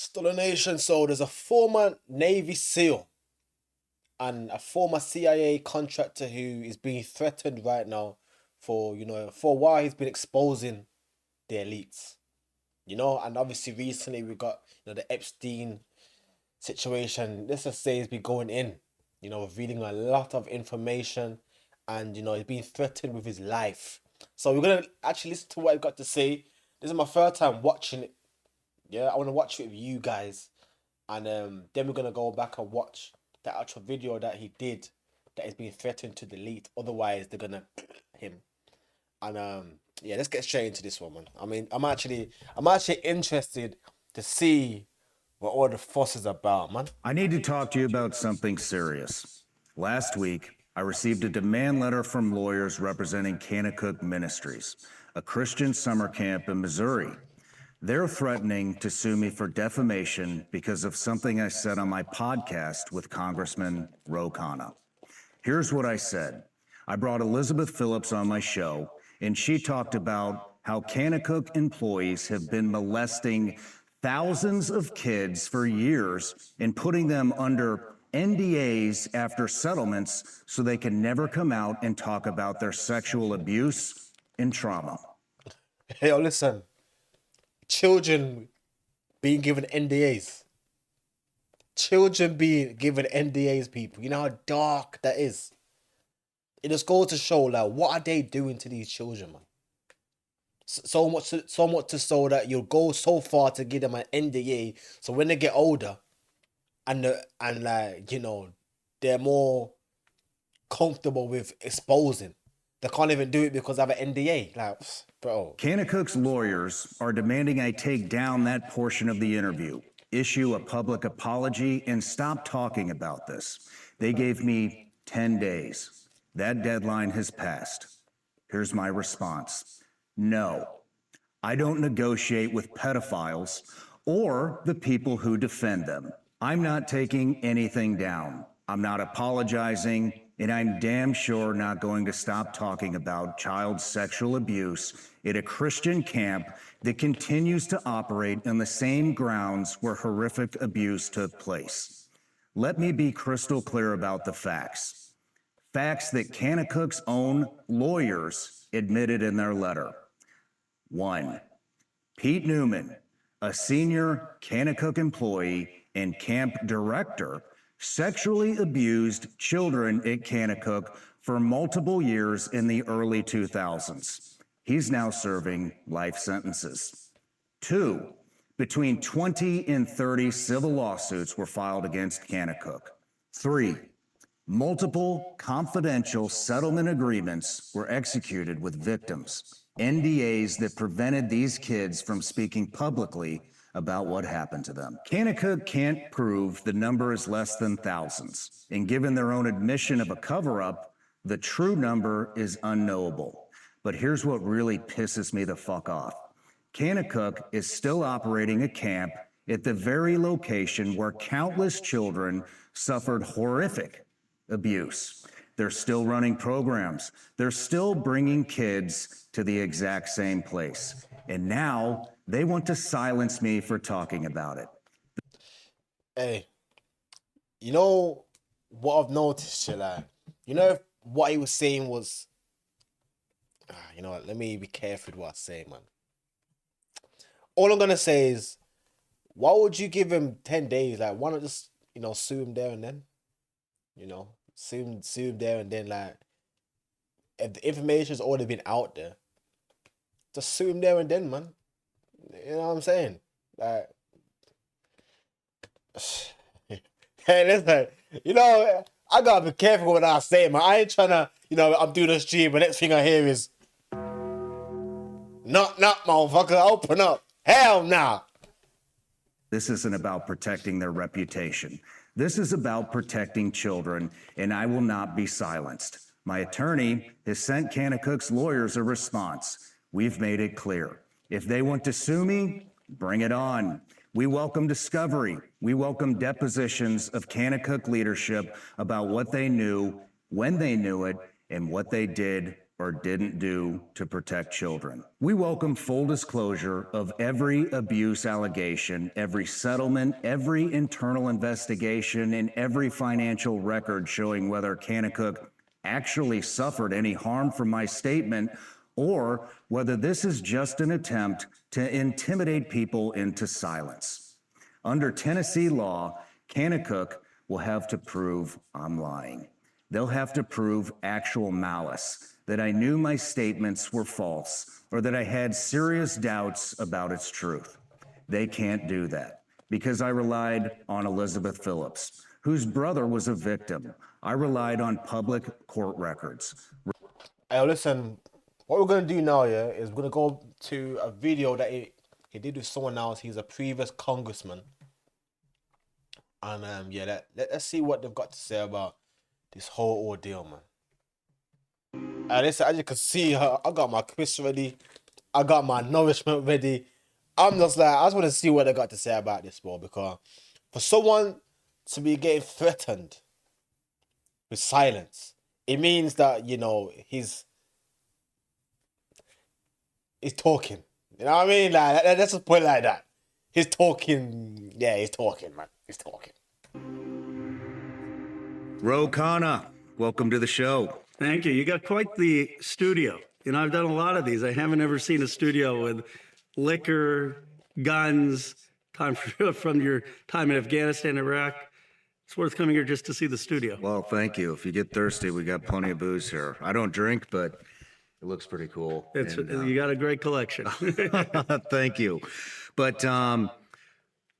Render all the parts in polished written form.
Stolen Nation. So there's a former Navy SEAL and a former CIA contractor who is being threatened right now for a while he's been exposing the elites. And obviously recently we got, the Epstein situation. Let's just say he's been going in, revealing a lot of information and, he's being threatened with his life. So we're going to actually listen to what he's got to say. This is my third time watching it. Yeah, I want to watch it with you guys. And then we're going to go back and watch the actual video that he did that is being threatened to delete. Otherwise, they're going to him. And yeah, let's get straight into this one, man. I mean, I'm actually interested to see what all the fuss is about, man. I need to talk to you about something serious. Last week, I received a demand letter from lawyers representing Kanakuk Ministries, a Christian summer camp in Missouri. They're threatening to sue me for defamation because of something I said on my podcast with Congressman Ro Khanna. Here's what I said. I brought Elizabeth Phillips on my show, and she talked about how Kanakuk employees have been molesting thousands of kids for years and putting them under NDAs after settlements so they can never come out and talk about their sexual abuse and trauma. Hey, listen. Children being given NDAs. Children being given NDAs, people. You know how dark that is. It just goes to show, like, what are they doing to these children, man? So much to so that you'll go so far to give them an NDA, so when they get older, and they're more comfortable with exposing. They can't even do it because I have an NDA. Like, bro. Kanakuk's lawyers are demanding I take down that portion of the interview, issue a public apology, and stop talking about this. They gave me 10 days. That deadline has passed. Here's my response. No, I don't negotiate with pedophiles or the people who defend them. I'm not taking anything down. I'm not apologizing, and I'm damn sure not going to stop talking about child sexual abuse at a Christian camp that continues to operate on the same grounds where horrific abuse took place. Let me be crystal clear about the facts. Facts that Kanakuk's own lawyers admitted in their letter. 1. Pete Newman, a senior Kanakuk employee and camp director, sexually abused children at Kanakuk for multiple years in the early 2000s. He's now serving life sentences. 2. Between 20 and 30 civil lawsuits were filed against Kanakuk. 3. Multiple confidential settlement agreements were executed with victims, NDAs that prevented these kids from speaking publicly about what happened to them. Kanakuk can't prove the number is less than thousands, and given their own admission of a cover-up, the true number is unknowable. But here's what really pisses me the fuck off. Kanakuk is still operating a camp at the very location where countless children suffered horrific abuse. They're still running programs. They're still bringing kids to the exact same place. And now they want to silence me for talking about it. Hey, you know what I've noticed, what he was saying was, let me be careful with what I say, man. All I'm going to say is, why would you give him 10 days? Like, why not just, sue him there and then? Sue him there and then, like, if the information's already been out there, just sue him there and then, man. You know what I'm saying? Like, hey, listen, I gotta be careful with what I say, man. I ain't trying to, I'm doing a stream, but next thing I hear is, knock, motherfucker, open up. Hell nah. This isn't about protecting their reputation. This is about protecting children, and I will not be silenced. My attorney has sent Kanakuk's lawyers a response. We've made it clear. If they want to sue me, bring it on. We welcome discovery. We welcome depositions of Kanakuk leadership about what they knew, when they knew it, and what they did or didn't do to protect children. We welcome full disclosure of every abuse allegation, every settlement, every internal investigation, and every financial record showing whether Kanakuk actually suffered any harm from my statement or whether this is just an attempt to intimidate people into silence. Under Tennessee law, Kanakuk will have to prove I'm lying. They'll have to prove actual malice, that I knew my statements were false, or that I had serious doubts about its truth. They can't do that because I relied on Elizabeth Phillips, whose brother was a victim. I relied on public court records. Hey, listen, what we're gonna do now, yeah, is we're gonna go to a video that he did with someone else. He's a previous congressman, and yeah, let's see what they've got to say about this whole ordeal, man. And listen, as you can see, I got my quiz ready, I got my nourishment ready. I'm just like, I just want to see what they got to say about this, bro, because for someone to be getting threatened with silence, it means that, you know, he's talking. You know what I mean? Like, let's just put it like that. He's talking. Yeah, he's talking, man. He's talking. Ro Khanna, welcome to the show. Thank you. You got quite the studio. You know, I've done a lot of these. I haven't ever seen a studio with liquor, guns, time from your time in Afghanistan, Iraq. It's worth coming here just to see the studio. Well, thank you. If you get thirsty, we got plenty of booze here. I don't drink, but it looks pretty cool. You got a great collection. Thank you. But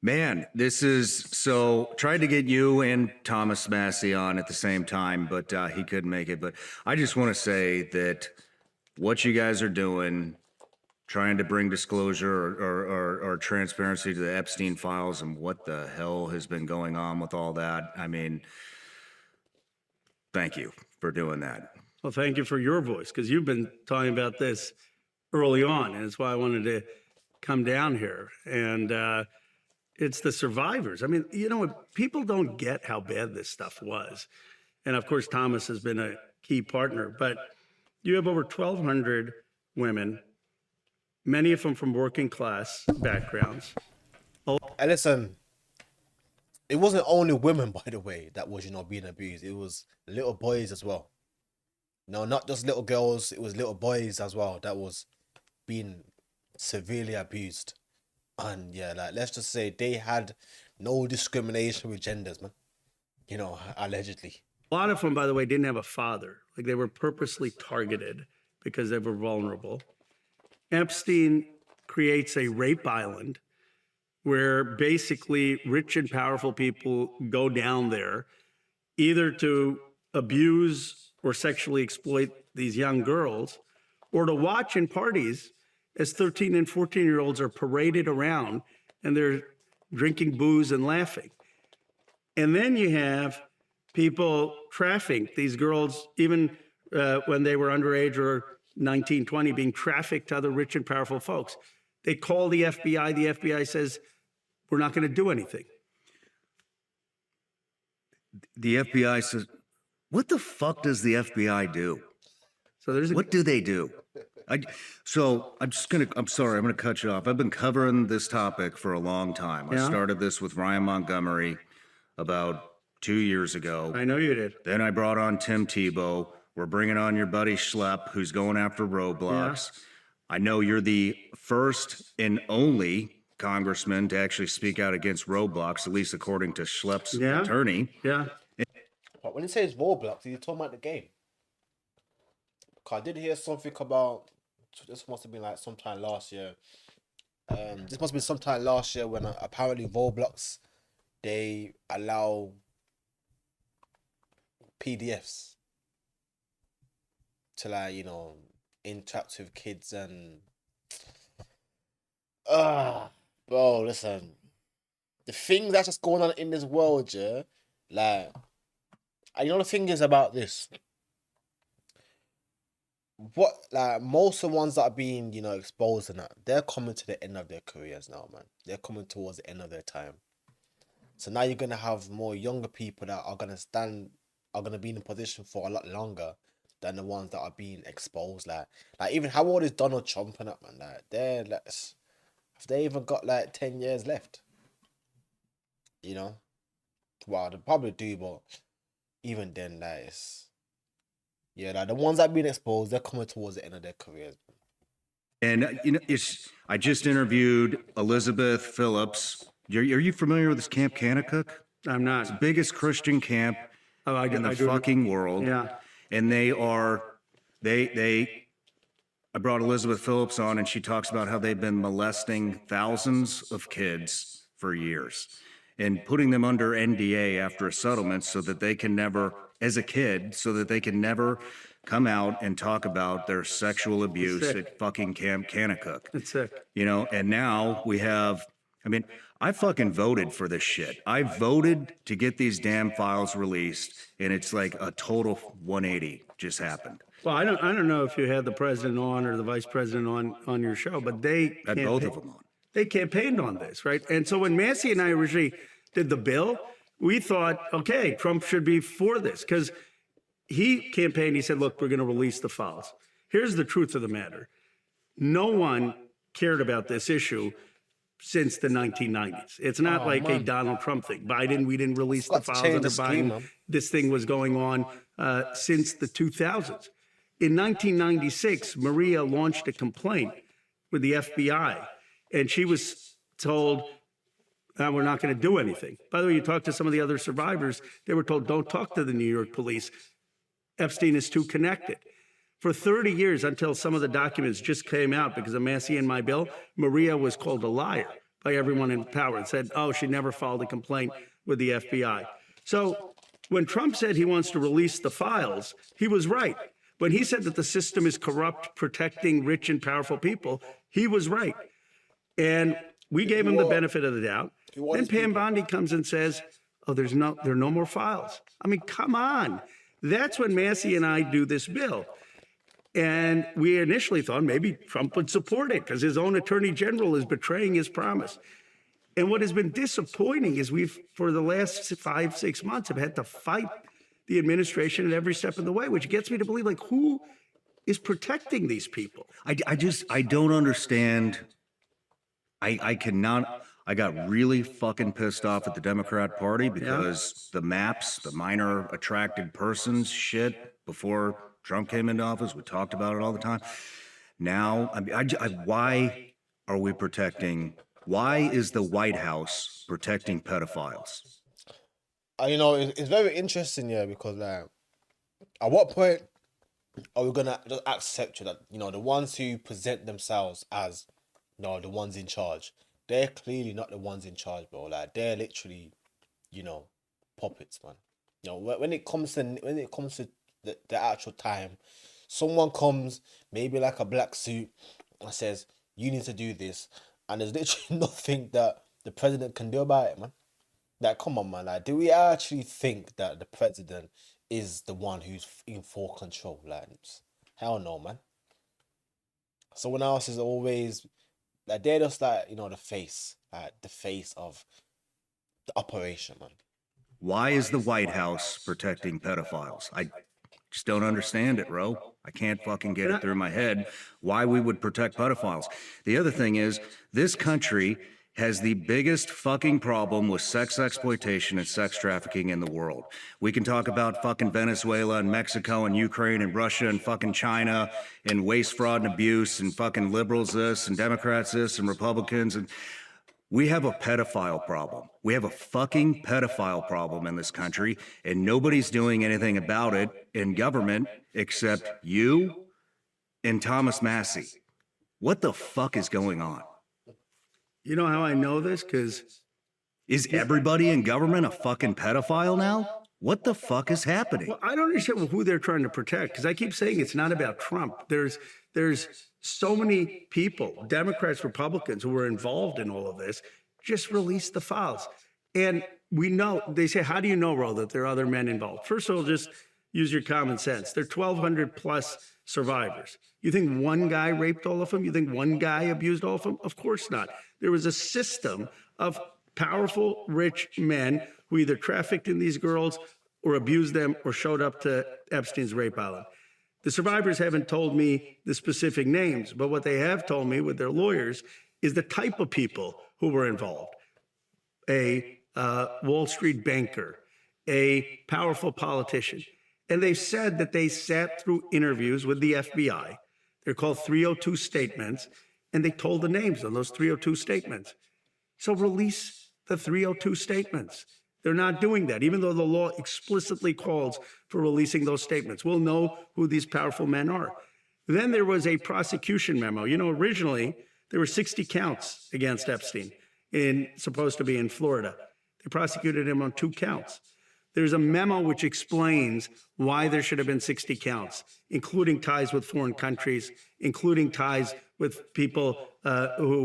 man, this is so tried to get you and Thomas Massey on at the same time, but he couldn't make it. But I just want to say that what you guys are doing, trying to bring disclosure or transparency to the Epstein files and what the hell has been going on with all that. I mean, thank you for doing that. Well, thank you for your voice, because you've been talking about this early on, and it's why I wanted to come down here. And it's the survivors. I mean, you know, people don't get how bad this stuff was. And of course, Thomas has been a key partner, but you have over 1,200 women, many of them from working class backgrounds. And listen, it wasn't only women, by the way, that was, you know, being abused. It was little boys as well. No, not just little girls. It was little boys as well that was being severely abused. And yeah, like, let's just say they had no discrimination with genders, man. You know, allegedly. A lot of them, by the way, didn't have a father. Like, they were purposely targeted because they were vulnerable. Epstein creates a rape island where basically rich and powerful people go down there either to abuse or sexually exploit these young girls, or to watch in parties as 13 and 14-year-olds are paraded around and they're drinking booze and laughing. And then you have people trafficked, these girls, even when they were underage or 19, 20, being trafficked to other rich and powerful folks. They call the FBI. The FBI says, we're not going to do anything. The FBI says, what the fuck does the FBI do? So there's what do they do? I'm sorry, I'm gonna cut you off. I've been covering this topic for a long time. Yeah. I started this with Ryan Montgomery about 2 years ago. I know you did. Then I brought on Tim Tebow. We're bringing on your buddy Schlepp, who's going after Roblox. Yeah. I know you're the first and only congressman to actually speak out against Roblox, at least according to Schlepp's attorney. Yeah. But when he says Roblox, he's talking about the game. Because I did hear something about, this must have been like sometime last year. This must have been sometime last year when apparently Roblox, they allow PDFs to, like, you know, interact with kids and bro, listen, the thing that's just going on in this world, yeah, like, and you know the thing is about this, what, like, most of the ones that are being, you know, exposed and that, they're coming to the end of their careers now, man. They're coming towards the end of their time. So now you're gonna have more younger people that are gonna be in a position for a lot longer, than the ones that are being exposed. Like even how old is Donald Trump and that, man? Like have they even got like 10 years left? You know, well they probably do, but even then, like yeah, like the ones that being exposed, they're coming towards the end of their careers. And I just interviewed Elizabeth Phillips. Are you familiar with this Camp Kanakuk? I'm not. Biggest Christian camp in the fucking world. Yeah. And I brought Elizabeth Phillips on, and she talks about how they've been molesting thousands of kids for years and putting them under NDA after a settlement so that they can never, as a kid, so that they can never come out and talk about their sexual abuse at fucking Camp Kanakuk. It's sick. You know, and now we have, I mean, I fucking voted for this shit. I voted to get these damn files released, and it's like a total 180 just happened. Well, I don't know if you had the president on or the vice president on your show, but they Had both of them on. They campaigned on this, right? And so when Massey and I originally did the bill, we thought, okay, Trump should be for this because he campaigned. He said, look, we're going to release the files. Here's the truth of the matter. No one cared about this issue since the 1990s. It's not a Donald Trump thing. Biden, we didn't release the files under Biden. This thing was going on since the 2000s. In 1996, Maria launched a complaint with the FBI, and she was told, we're not going to do anything. By the way, you talk to some of the other survivors, they were told, don't talk to the New York police. Epstein is too connected. For 30 years, until some of the documents just came out because of Massey and my bill, Maria was called a liar by everyone in power and said, oh, she never filed a complaint with the FBI. So when Trump said he wants to release the files, he was right. When he said that the system is corrupt, protecting rich and powerful people, he was right. And we gave him the benefit of the doubt. Then Pam Bondi comes and says, oh, there are no more files. I mean, come on. That's when Massey and I do this bill. And we initially thought maybe Trump would support it because his own attorney general is betraying his promise. And what has been disappointing is for the last 5-6 months, have had to fight the administration at every step of the way, which gets me to believe, like, who is protecting these people? I don't understand. I cannot. I got really fucking pissed off at the Democrat Party because the maps, the minor attracted persons shit before Trump came into office, we talked about it all the time. Now, why are we protecting? Why is the White House protecting pedophiles? You know, it's very interesting, yeah, because like, at what point are we gonna just accept that, you know, the ones who present themselves as, you know, the ones in charge, they're clearly not the ones in charge, bro. Like, they're literally, you know, puppets, man. You know, when it comes to the actual time, someone comes, maybe like a black suit, and says, you need to do this, and there's literally nothing that the president can do about it, man. Like, come on, man. Like, do we actually think that the president is the one who's in full control? Like, hell no, man. Someone else is always, like, they're just like, you know, the face of the operation, man. Why is the White House protecting pedophiles? I just don't understand it, bro. I can't fucking get it through my head why we would protect pedophiles. The other thing is, this country has the biggest fucking problem with sex exploitation and sex trafficking in the world. We can talk about fucking Venezuela and Mexico and Ukraine and Russia and fucking China and waste, fraud, and abuse and fucking liberals this and Democrats this and Republicans. And we have a pedophile problem. We have a fucking pedophile problem in this country, and nobody's doing anything about it in government except you and Thomas Massey. What the fuck is going on? You know how I know this? Because is everybody in government a fucking pedophile now? What the fuck is happening? Well, I don't understand who they're trying to protect, because I keep saying it's not about Trump. There's so many people, Democrats, Republicans, who were involved in all of this. Just release the files. And we know, they say, how do you know, Ro, that there are other men involved? First of all, just use your common sense. There are 1,200 plus survivors. You think one guy raped all of them? You think one guy abused all of them? Of course not. There was a system of powerful, rich men who either trafficked in these girls or abused them or showed up to Epstein's rape island. The survivors haven't told me the specific names, but what they have told me with their lawyers is the type of people who were involved. A Wall Street banker, a powerful politician. And they've said that they sat through interviews with the FBI. They're called 302 statements, and they told the names on those 302 statements. So release the 302 statements. They're not doing that, even though the law explicitly calls for releasing those statements. We'll know who these powerful men are. Then there was a prosecution memo. You know, originally there were 60 counts against Epstein, supposed to be in Florida. They prosecuted him on 2 counts. There's a memo which explains why there should have been 60 counts, including ties with foreign countries, including ties with people who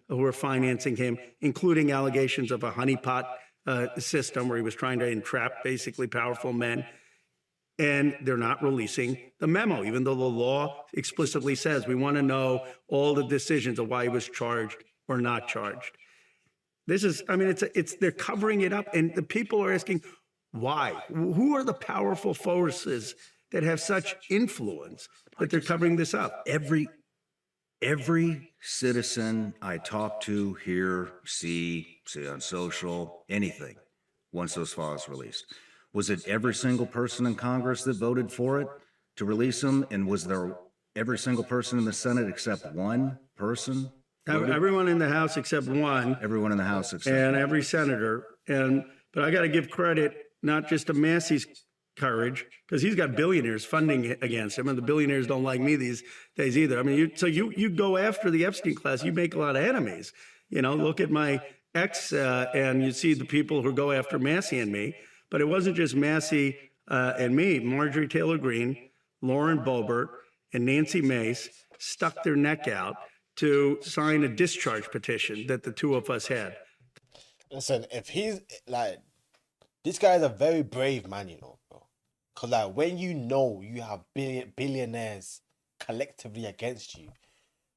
were financing him, including allegations of a honeypot system where he was trying to entrap basically powerful men. And they're not releasing the memo, even though the law explicitly says we want to know all the decisions of why he was charged or not charged. This is, I mean, they're covering it up, and the people are asking, why? Who are the powerful forces that have such influence that they're covering this up? Every citizen I talk to, hear, see on social, anything, once those files released. Was it every single person in Congress that voted for it to release them? And was there every single person in the Senate except one person? Everyone in the House except one. Everyone in the House except and one. Every senator. But I got to give credit not just to Massey's courage, because he's got billionaires funding against him, and the billionaires don't like me these days either. I mean, you go after the Epstein class, you make a lot of enemies. You know, look at my ex, and you see the people who go after Massey and me. But it wasn't just Massey and me. Marjorie Taylor Greene, Lauren Boebert, and Nancy Mace stuck their neck out to sign a discharge petition that the two of us had. Listen, if he's like, this guy is a very brave man, you know, bro. Because, like, when you know you have billionaires collectively against you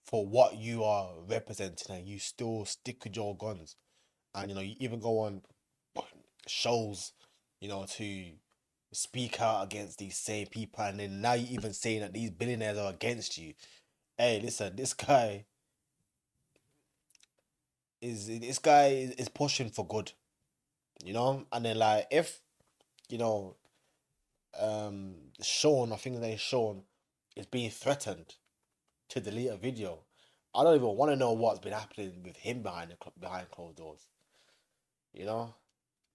for what you are representing, and you still stick with your guns, and, you know, you even go on shows, you know, to speak out against these same people, and then now you're even saying that these billionaires are against you. Hey, listen, this guy is pushing for good. You know, and then, like, if, you know, Shawn, I think his name's Shawn, is being threatened to delete a video, I don't even want to know what's been happening with him behind closed doors. You know,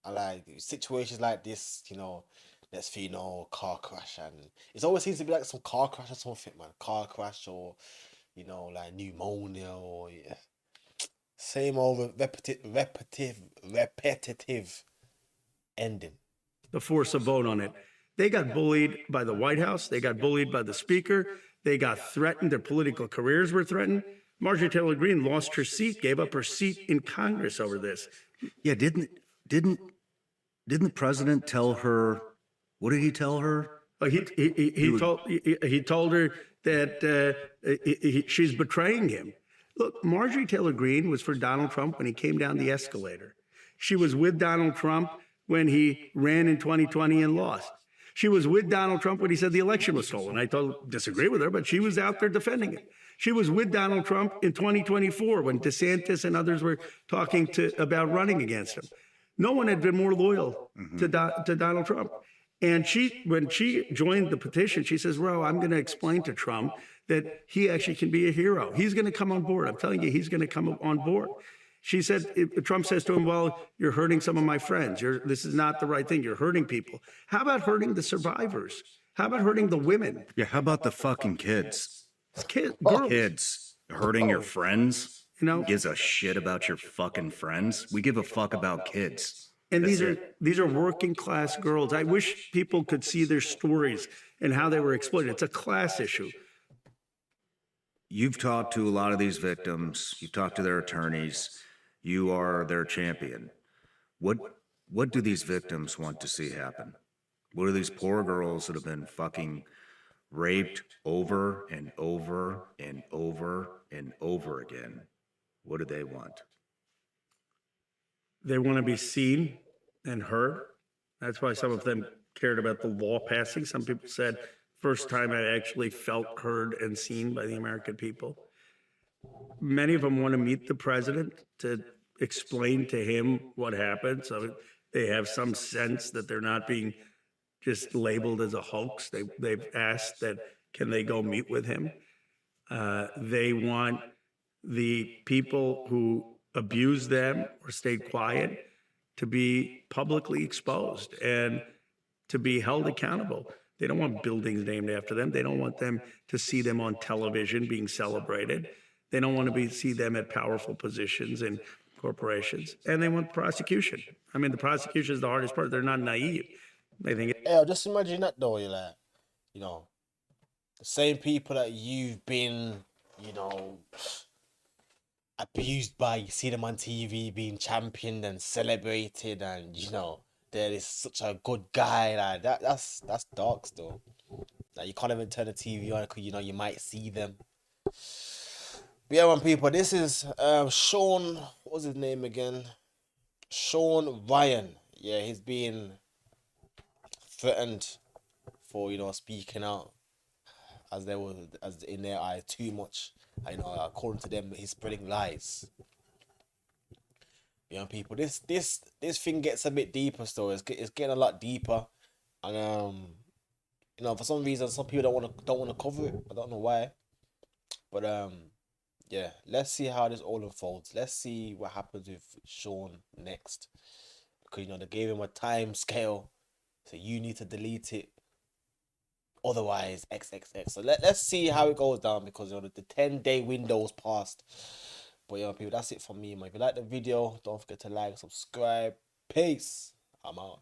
and like situations like this, you know, let's say, you know, car crash, and it always seems to be like some car crash or something, man. Car crash, or, you know, like pneumonia, or yeah. Same old repetitive ending. The force a vote on it. They got bullied by the White House. They got bullied by the Speaker. They got threatened. Their political careers were threatened. Marjorie Taylor Greene lost her seat, gave up her seat in Congress over this. Yeah, didn't the president tell her? What did he tell her? He told her that she's betraying him. Look, Marjorie Taylor Greene was for Donald Trump when he came down the escalator. She was with Donald Trump when he ran in 2020 and lost. She was with Donald Trump when he said the election was stolen. I disagree with her, but she was out there defending it. She was with Donald Trump in 2024 when DeSantis and others were talking about running against him. No one had been more loyal to Donald Trump. And when she joined the petition, she says, "Bro, I'm going to explain to Trump that he actually can be a hero. He's going to come on board. I'm telling you, he's going to come on board." She said, Trump says to him, "Well, you're hurting some of my friends. This is not the right thing. You're hurting people." How about hurting the survivors? How about hurting the women? Yeah, how about the fucking kids? Girls. Kids hurting your friends? You know, gives a shit about your fucking friends? We give a fuck about kids. And these are working class girls. I wish people could see their stories and how they were exploited. It's a class issue. You've talked to a lot of these victims. You've talked to their attorneys. You are their champion. What do these victims want to see happen? What are these poor girls that have been fucking raped over and over and over and over again? What do they want? They want to be seen and heard. That's why some of them cared about the law passing. Some people said first time I actually felt heard and seen by the American people. Many of them want to meet the president to explain to him what happened, so they have some sense that they're not being just labeled as a hoax. They've asked that can they go meet with him. They want the people who abused them or stayed quiet to be publicly exposed and to be held accountable. They don't want buildings named after them. They don't want them to see them on television being celebrated. They don't want to see them at powerful positions in corporations. And they want prosecution. I mean, the prosecution is the hardest part. They're not naive. They think Yeah, just imagine that though. You're like, you know, the same people that you've been, you know, abused by, you see them on TV being championed and celebrated, and you know, there is such a good guy. Like that's dark still. Like you can't even turn the TV on because you know you might see them. But yeah, man, people, this is Shawn. What was his name again? Shawn Ryan. Yeah, he's being threatened for speaking out as there was as in their eye too much. You know, according to them, he's spreading lies. You know, people, this thing gets a bit deeper. Still, it's getting a lot deeper, and you know, for some reason, some people don't want to cover it. I don't know why, but yeah, let's see how this all unfolds. Let's see what happens with Shawn next, because you know they gave him a time scale, so you need to delete it. Otherwise, XXX. So let's see how it goes down, because you know the 10-day window's passed. But yeah, people, that's it from me, man. If you like the video, don't forget to like, subscribe. Peace. I'm out.